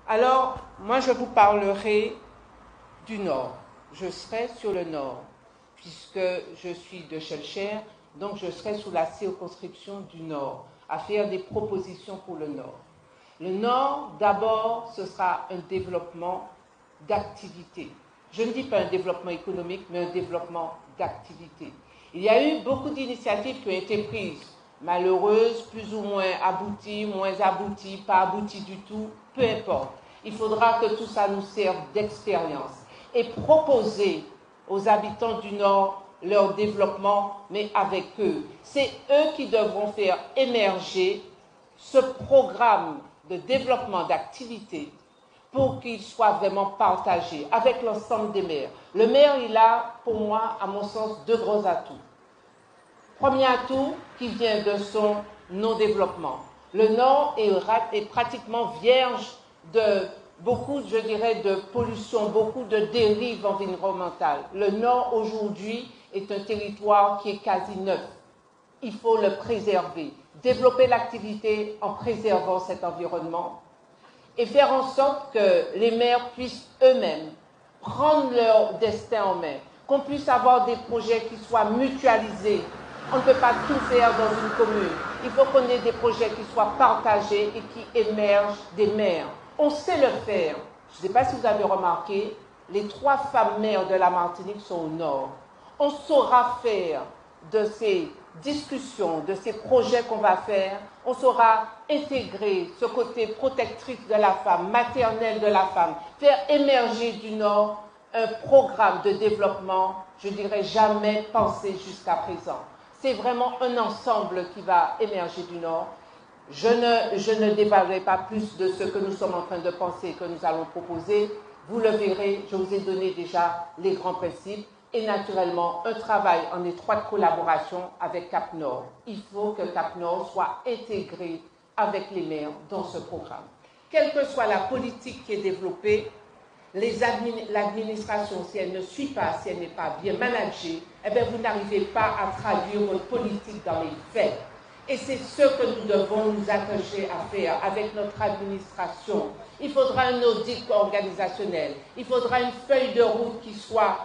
Alors, moi, je vous parlerai du Nord. Je serai sur le Nord, puisque je suis de Schœlcher, donc je serai sous la circonscription du Nord, à faire des propositions pour le Nord. Le Nord, d'abord, ce sera un développement d'activité. Je ne dis pas un développement économique, mais un développement d'activité. Il y a eu beaucoup d'initiatives qui ont été prises, malheureuses, plus ou moins abouties, moins abouties, pas abouties du tout, peu importe. Il faudra que tout ça nous serve d'expérience et proposer aux habitants du Nord leur développement, mais avec eux. C'est eux qui devront faire émerger ce programme de développement d'activité pour qu'il soit vraiment partagé avec l'ensemble des maires. Le maire, il a, pour moi, à mon sens, deux gros atouts. Premier atout qui vient de son non-développement. Le Nord est pratiquement vierge de beaucoup, je dirais, de pollution, beaucoup de dérives environnementales. Le Nord, aujourd'hui, est un territoire qui est quasi neuf. Il faut le préserver, développer l'activité en préservant cet environnement et faire en sorte que les maires puissent eux-mêmes prendre leur destin en main, qu'on puisse avoir des projets qui soient mutualisés. On ne peut pas tout faire dans une commune. Il faut qu'on ait des projets qui soient partagés et qui émergent des maires. On sait le faire. Je ne sais pas si vous avez remarqué, les 3 femmes maires de la Martinique sont au nord. On saura faire de ces discussions, de ces projets qu'on va faire, on saura intégrer ce côté protectrice de la femme, maternelle de la femme, faire émerger du Nord un programme de développement, je dirais jamais pensé jusqu'à présent. C'est vraiment un ensemble qui va émerger du Nord. Je ne dévoilerai pas plus de ce que nous sommes en train de penser, que nous allons proposer. Vous le verrez, je vous ai donné déjà les grands principes. Et naturellement, un travail en étroite collaboration avec Cap Nord. Il faut que Cap Nord soit intégré avec les maires dans ce programme. Quelle que soit la politique qui est développée, l'administration, si elle ne suit pas, si elle n'est pas bien managée, eh bien, vous n'arrivez pas à traduire votre politique dans les faits. Et c'est ce que nous devons nous attacher à faire avec notre administration. Il faudra un audit organisationnel, il faudra une feuille de route qui soit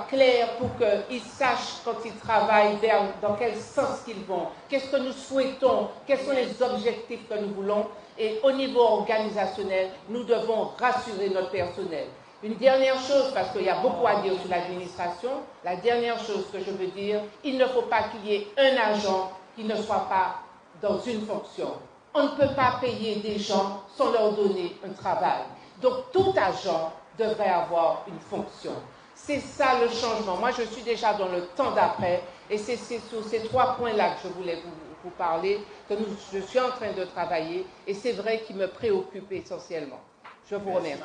claire pour qu'ils sachent quand ils travaillent dans quel sens ils vont, qu'est-ce que nous souhaitons, quels sont les objectifs que nous voulons. Et au niveau organisationnel, nous devons rassurer notre personnel. Une dernière chose, parce qu'il y a beaucoup à dire sur l'administration, la dernière chose que je veux dire, il ne faut pas qu'il y ait un agent qui ne soit pas dans une fonction. On ne peut pas payer des gens sans leur donner un travail. Donc tout agent devrait avoir une fonction. C'est ça le changement. Moi, je suis déjà dans le temps d'après et c'est sur ces 3 points-là que je voulais vous parler, que je suis en train de travailler et c'est vrai qu'ils me préoccupent essentiellement. Je vous remercie.